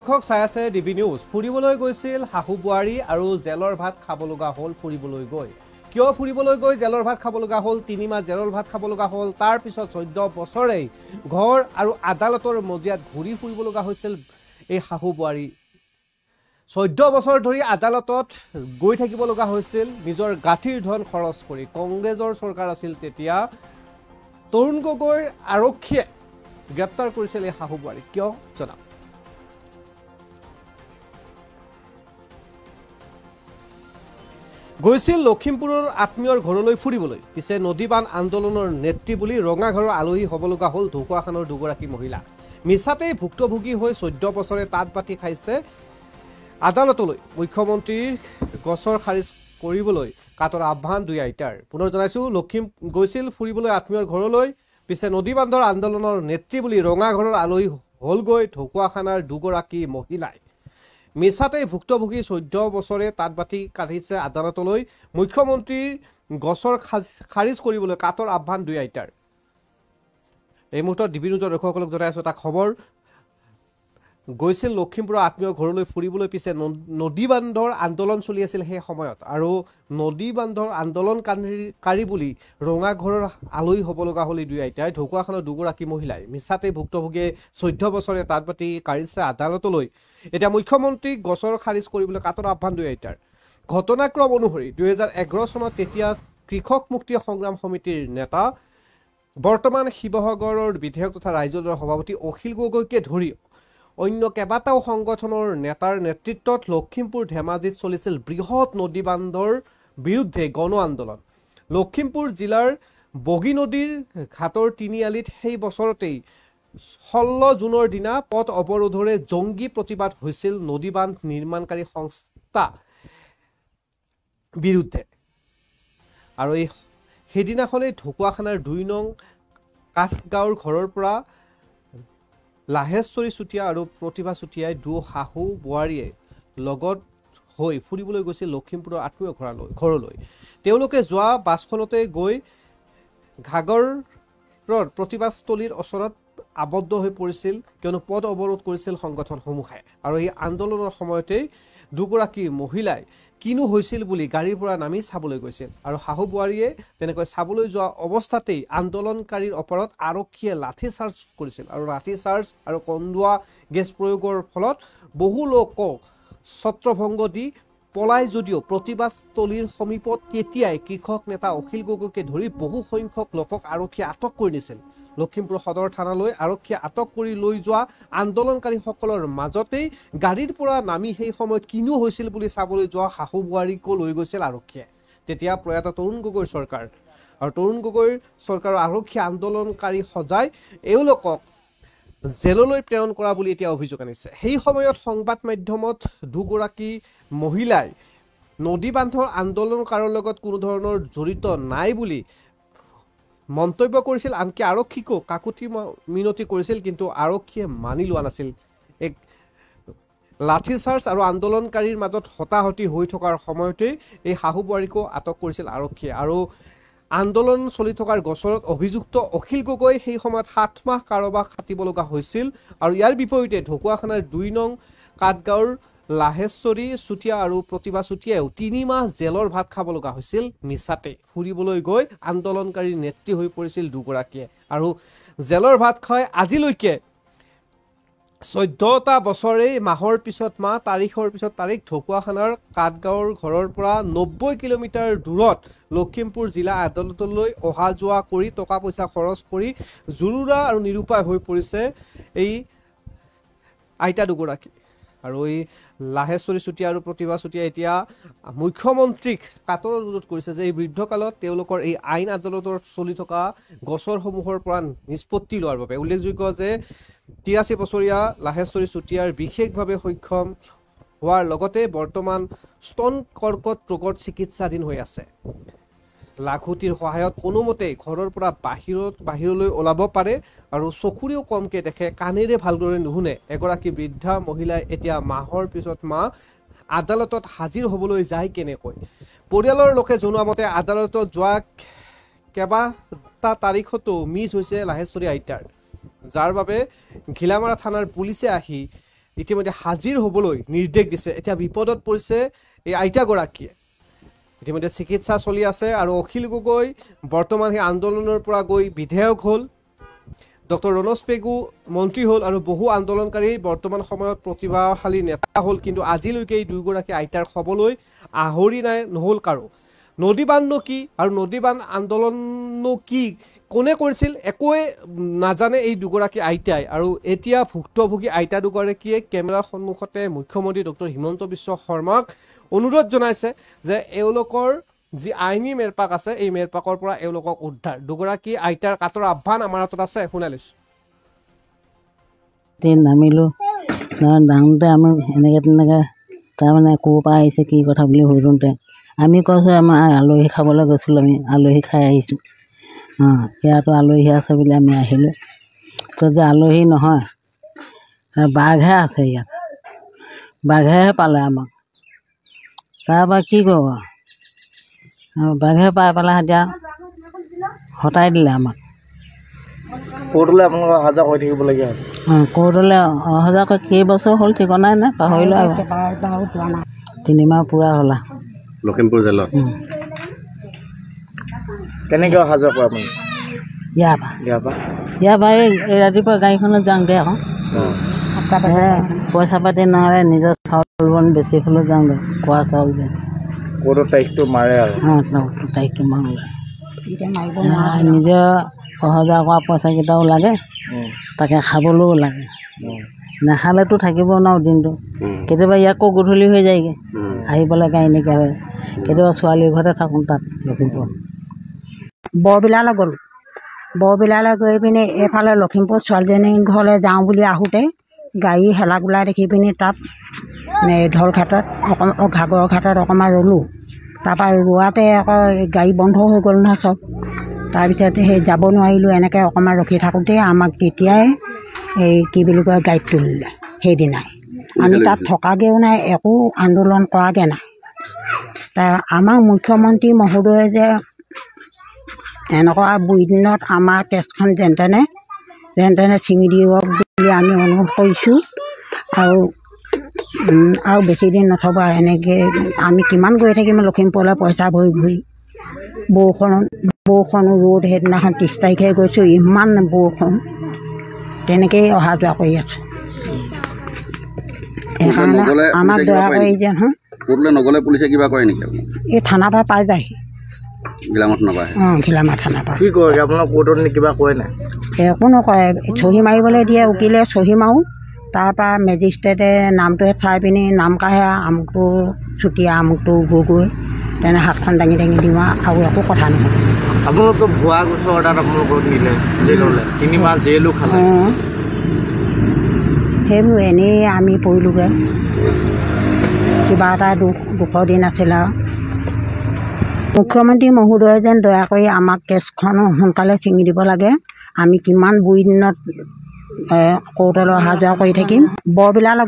দৰ্শক চাই আছে ডিবি নিউজ। ফুৰিবলৈ গৈছিল শাহু বোৱাৰী আৰু জেলৰ ভাত খাব লগা হ'ল। ফুৰিবলৈ গৈ কিয় ফুৰিবলৈ গৈ জেলৰ ভাত খাব লগা হ'ল, 3 মাহ জেলৰ ভাত খাব লগা হ'ল। তাৰ পিছত 14 বছৰেই ঘৰ আৰু আদালতৰ মজিয়াত ঘূৰি ফুৰিব লগা হৈছিল এই শাহু বোৱাৰী। 14 বছৰ ধৰি আদালতত গৈ থাকিব লগা হৈছিল নিজৰ গাঁঠিৰ ধন খৰচ কৰি। কংগ্ৰেছৰ চৰকাৰ আছিল তেতিয়া। তৰুণ গগৈৰ আৰক্ষীয়ে গ্ৰেপ্তাৰ কৰিছিল এই শাহু বোৱাৰী। কিয় জনাম। গৈছিল লখিমপুৰৰ আত্মীয়ৰ ঘৰলৈ ফুৰিবলৈ, পিছে নদীবান আন্দোলনৰ নেত্ৰী বুলি ৰঙাঘৰৰ আলহী হ'ব লগা হ'ল ঢকুৱাখানৰ দুগৰাকী মহিলা। মিছাতেই ভুক্তভোগী হৈ 14 বছৰে তাঁত বাতি খাইছে আদালতলৈ। মুখ্যমন্ত্ৰীৰ গছৰ খাৰিজ কৰিবলৈ কাটৰ আহ্বান দুই আইতাৰ। পুনৰ জনাইছোঁ, গৈছিল ফুৰিবলৈ আত্মীয়ৰ ঘৰলৈ, পিছে নদীবান্ধৰ আন্দোলনৰ নেত্ৰী বুলি ৰঙাঘৰৰ আলহী হ'লগৈ ঢকুৱাখানাৰ দুগৰাকী মহিলাই। মিছাতেই ভুক্তভোগী 14 বছৰে তাঁত বাতি কাটিছে আদালতলৈ। মুখ্যমন্ত্ৰীৰ গছৰ খাৰিজ কৰিবলৈ কাটৰ আহ্বান দুই আইতাৰ। এই মুহূৰ্তত ডিবি নিউজৰ দৰ্শকসকলক জনাই আছোঁ এটা খবৰ। গৈছিল লখিমপুৰৰ আত্মীয়ৰ ঘৰলৈ ফুৰিবলৈ, পিছে নদীবান্ধৰ আন্দোলন চলি আছিল সেই সময়ত, আৰু নদীবান্ধৰ আন্দোলনকাৰী বুলি ৰঙাঘৰৰ আলহী হ'ব লগা হ'ল এই দুই আইতাই। ঢকুৱাখানৰ দুগৰাকী মহিলাই মিছাতেই ভুক্তভোগীয়ে 14 বছৰে তাঁত বাতি কাঢ়িছে আদালতলৈ। এতিয়া মুখ্যমন্ত্ৰীক গছৰ খাৰিজ কৰিবলৈ কাটৰ আহ্বান দুই আইতাৰ। ঘটনাক্ৰম অনুসৰি 2011 চনত তেতিয়া কৃষক মুক্তি সংগ্ৰাম সমিতিৰ নেতা, বৰ্তমান শিৱসাগৰৰ বিধায়ক তথা ৰাইজৰ দলৰ সভাপতি অখিল গগৈকে ধৰি অন্য কেইবাটাও সংগঠনৰ নেতাৰ নেতৃত্বত লখিমপুৰ ধেমাজিত চলিছিল বৃহৎ নদীবান্ধৰ বিৰুদ্ধে গণ আন্দোলন। লখিমপুৰ জিলাৰ বগী নদীৰ ঘাটৰ তিনিআলিত সেই বছৰতেই 16 জুনৰ দিনা পথ অৱৰোধৰে জংগী প্ৰতিবাদ হৈছিল নদীবান্ধ নিৰ্মাণকাৰী সংস্থা বিৰুদ্ধে। আৰু সেইদিনাখনেই ঢকুৱাখানাৰ 2 নং কাঠগাঁৱৰ ঘৰৰ পৰা লাহেশ্বৰী চুতীয়া আৰু প্ৰতিভা চুতীয়াই শাহু বোৱাৰীয়ে লগত হৈ ফুৰিবলৈ গৈছিল লখিমপুৰৰ আত্মীয় ঘৰলৈ। তেওঁলোকে যোৱা বাছখনতে গৈ ঘাগৰৰ প্ৰতিবাদস্থলীৰ ওচৰত আবদ্ধ হৈ পৰিছিল, কিয়নো পথ অৱৰোধ কৰিছিল সংগঠনসমূহে। আৰু এই আন্দোলনৰ সময়তেই দুগৰাকী মহিলাই কিনো হৈছিল বুলি গাড়ীৰ পৰা নামি চাবলৈ গৈছিল, আৰু শাহু বোৱাৰীয়ে তেনেকৈ চাবলৈ যোৱা অৱস্থাতেই আন্দোলনকাৰীৰ ওপৰত আৰক্ষীয়ে লাঠি চাৰ্জ কৰিছিল। আৰু লাঠি চাৰ্জ আৰু কন্দুৱা গেছ প্ৰয়োগৰ ফলত বহু লোকক ছত্ৰভংগ দি পলায় যদিও প্ৰতিবাদস্থলীৰ সমীপত তেতিয়াই কৃষক নেতা অখিল গগৈকে ধৰি বহু সংখ্যক লোকক আৰক্ষীয়ে আটক কৰি নিছিল। লখিমপুৰ সদৰ থানালৈ আৰক্ষীয়ে আটক কৰি লৈ যোৱা আন্দোলনকাৰীসকলৰ মাজতেই গাড়ীৰ পৰা নামি সেই সময়ত কিনো হৈছিল বুলি চাবলৈ যোৱা শাহু বোৱাৰীকো লৈ গৈছিল আৰক্ষীয়ে। তেতিয়া প্ৰয়াত তৰুণ গগৈৰ চৰকাৰ, আৰু তৰুণ গগৈৰ চৰকাৰৰ আৰক্ষীয়ে আন্দোলনকাৰী সজাই এওঁলোকক জেললৈ প্ৰেৰণ কৰা বুলি এতিয়া অভিযোগ আনিছে। সেই সময়ত সংবাদ মাধ্যমত দুগৰাকী মহিলাই নদীবান্ধৰ আন্দোলনকাৰৰ লগত কোনো ধৰণৰ জড়িত নাই বুলি মন্তব্য কৰিছিল, আনকি আৰক্ষীকো কাকুতি মিনতি কৰিছিল, কিন্তু আৰক্ষীয়ে মানি লোৱা নাছিল। এক লাঠিচাৰ্জ আৰু আন্দোলনকাৰীৰ মাজত হতাহতি হৈ থকাৰ সময়তেই এই শাহু বোৱাৰীকো আটক কৰিছিল আৰক্ষীয়ে। আৰু আন্দোলন চলি থকাৰ গোচৰত অভিযুক্ত অখিল গগৈ সেই সময়ত 7 মাহ কাৰাবাস খাটিব লগা হৈছিল। আৰু ইয়াৰ বিপৰীতে ঢকুৱাখানাৰ 2 নং কাঠগাঁৱৰ লাহেশ্বৰী চুতীয়া আৰু প্ৰতিভা চুতীয়াও 3 মাহ জেলৰ ভাত খাব লগা হৈছিল মিছাতে। ফুৰিবলৈ গৈ আন্দোলনকাৰীৰ নেত্ৰী হৈ পৰিছিল দুগৰাকীয়ে, আৰু জেলৰ ভাত খাই আজিলৈকে 14টা বছৰেই মাহৰ পিছত মাহ, তাৰিখৰ পিছত তাৰিখ ঢকুৱাখানাৰ কাঠগাঁৱৰ ঘৰৰ পৰা 90 কিলোমিটাৰ দূৰত লখিমপুৰ জিলা আদালতলৈ অহা যোৱা কৰি টকা পইচা খৰচ কৰি জুৰুলা আৰু নিৰুপায় হৈ পৰিছে এই আইতা দুগৰাকী। আৰু এই লাহেশ্বৰী চুতীয়া আৰু প্ৰতিভা চুতীয়া এতিয়া মুখ্যমন্ত্ৰীক কাটৰ অনুৰোধ কৰিছে যে এই বৃদ্ধকালত তেওঁলোকৰ এই আইন আদালতৰ চলি থকা গোচৰসমূহৰ পৰা নিষ্পত্তি লোৱাৰ বাবে। উল্লেখযোগ্য যে 83 বছৰীয়া লাহেশ্বৰী চুতীয়াৰ বিশেষভাৱে সক্ষম হোৱাৰ লগতে বৰ্তমান স্তন কৰ্কট ৰোগত চিকিৎসাধীন হৈ আছে। লাখুটিৰ সহায়ত কোনোমতে ঘৰৰ পৰা বাহিৰলৈ ওলাব পাৰে, আৰু চকুৰেও কমকৈ দেখে, কাণেৰে ভালদৰে নুশুনে এগৰাকী বৃদ্ধা মহিলাই এতিয়া মাহৰ পিছত মাহ আদালতত হাজিৰ হ'বলৈ যায় কেনেকৈ। পৰিয়ালৰ লোকে জনোৱা মতে আদালতত যোৱা কেইবাটা তাৰিখতো মিছ হৈছে লাহেশ্বৰী আইতাৰ, যাৰ বাবে ঘিলামাৰা থানাৰ পুলিচে আহি ইতিমধ্যে হাজিৰ হ'বলৈ নিৰ্দেশ দিছে। এতিয়া বিপদত পৰিছে এই আইতাগৰাকীয়ে। ইতিমধ্যে চিকিৎসা চলি আছে আৰু অখিল গগৈ বৰ্তমান সেই আন্দোলনৰ পৰা গৈ বিধায়ক হ'ল, ডক্টৰ ৰণোজ পেগু মন্ত্ৰী হ'ল আৰু বহু আন্দোলনকাৰী বৰ্তমান সময়ত প্ৰতিভাশালী নেতা হ'ল। কিন্তু আজিলৈকে এই দুয়োগৰাকী আইতাৰ খবলৈ আহৰি নাই, নহ'ল কাৰো। নদীবান্ধনো কি আৰু নদীবান্ধ আন্দোলনো কি, কোনে কৰিছিল একোৱে নাজানে এই দুগৰাকী আইতাই। আৰু এতিয়া ভুক্তভোগী আইতা দুগৰাকীয়ে কেমেৰাৰ সন্মুখতে মুখ্যমন্ত্ৰী ডক্টৰ হিমন্ত বিশ্ব শৰ্মাক অনুৰোধ জনাইছে যে এওঁলোকৰ যি আইনী মেৰপাক আছে এই মেৰপাকৰ পৰা এওঁলোকক উদ্ধাৰ। দুগৰাকী আইতাৰ কাটৰ আহ্বান আমাৰ হাতত আছে, শুনাই লৈছোঁ। নামিলোঁ ডাঙৰতে আমি এনেকৈ তেনেকৈ তাৰমানে ক'ৰ পৰা আহিছে কি কথা বুলি সুধোঁতে আমি কৈছোঁ আমাৰ আলহী খাবলৈ গৈছিলোঁ, আমি আলহী খাই আহিছোঁ। ইয়াতো আলহী আছে বুলি আমি আহিলোঁ। তো যে আলহী নহয়, বাঘহে আছে ইয়াত, বাঘেহে পালে আমাক। তাৰপৰা কি কৰিব, বাঘে পাই পেলাই এতিয়া হটাই দিলে আমাক। কোৰ্টলৈ আপোনালোক অহা যোৱা কৰি থাকিবলগীয়া হ'ল? কোৰ্টলৈ অহা যোৱা কৰি কেইবছৰ হ'ল ঠিকনাই নাই, পাহৰিলোঁ আৰু 3 মাহ পূৰা হ'লা লখিমপুৰ জেলত। কেনেকৈ অহা যোৱা কৰে আপুনি? ইয়াৰ পৰা এই ৰাতিপুৱা গাড়ীখনত যাওঁগৈ আকৌ। পইচা পাতি নহ'লে নিজৰ চাউল বন বেছি হ'লেও যাওঁগৈ, খোৱা চাউল বেছি। কোৰ্টৰ তাৰিখটো মাৰে আৰু? তাৰিখটো মাৰোঁ। নিজৰ অহা যোৱা কৰা পইচাকেইটাও লাগে, তাকে খাবলৈও লাগে। নাখালেতো থাকিব নোৱাৰো দিনটো। কেতিয়াবা ইয়াকো গধূলি হৈ যায়গৈ, আহি পেলাই গাড়ী নাইকিয়া হয়। কেতিয়াবা ছোৱালীৰ ঘৰতে থাকোঁ তাত লখিমপুৰত। বৰবিলালৈ গ'লোঁ, বৰবিলালৈ গৈ পিনি এইফালে লখিমপুৰ ছোৱালীজনীৰ ঘৰলৈ যাওঁ বুলি আহোঁতে গাড়ী হেলা গোলা দেখি পিনি তাত ঢলঘাটত ঘাগৰ ঘাটত অকণমান ৰ'লোঁ। তাৰপৰা ৰোৱাতে আকৌ গাড়ী বন্ধ হৈ গ'ল নহয় চব। তাৰপিছত সেই যাব নোৱাৰিলোঁ, এনেকৈ অকণমান ৰখি থাকোঁতেই আমাক তেতিয়াই এই কি বুলি কয় গাড়ীত তুলিলে। সেইদিনাই আমি তাত থকাগৈও নাই, একো আন্দোলন কৰাগৈ নাই। তাৰ আমাক মুখ্যমন্ত্ৰী মহোদয়ে যে এনেকুৱা বুঢ়ী দিনত আমাৰ কেছখন যেন তেনে ছিঙি দিয়ক বুলি আমি অনুৰোধ কৰিছোঁ। আৰু বেছিদিন নথবা, এনেকৈ আমি কিমান গৈ থাকিম লখিমপুৰলৈ পইচা ভৰি ভৰি। বৰষুণো ৰ'দ, সেইদিনাখন 30 তাৰিখে গৈছোঁ, ইমান বৰষুণ, তেনেকৈয়ে অহা যোৱা কৰি আছোঁ। সেইকাৰণে আমাক দয়া কৰি যে নগ'লে পুলিচে কিবা কৰে নেকি? এই থানাৰ পৰা পাই যায়হি, ঘিলামাৰ থানাৰ পৰা। কি কৰে আপোনাৰ কোৰ্টত কিবা কয় নাই? একো নকয়, চহী মাৰিবলৈ দিয়ে উকিলে, চহী মাৰোঁ। তাৰপৰা মেজিষ্ট্ৰেটে নামটোৱে চাই পিনি নাম কাঢ়ে, আমুকটো চুতীয়া, আমুকটো গগৈ, তেনে হাতখন দাঙি দাঙি দিওঁ আৰু একো কথা নহয়। আপোনালোকতো ভুৱা গোচৰ অৰ্ডাৰ আপোনালোকক নিলে জেললৈ, 3 মাহ জেলো খালে। সেইবোৰ এনেই আমি পৰিলোগৈ, কিবা এটা দুখৰ দিন আছিল আৰু। মুখ্যমন্ত্ৰী মহোদয়ে যেন দয়া কৰি আমাক কেছখন সোনকালে ছিঙি দিব লাগে। আমি কিমান বুঢ়ী দিনত কোৰ্টলৈ অহা যোৱা কৰি থাকিম। বৰবিলালৈ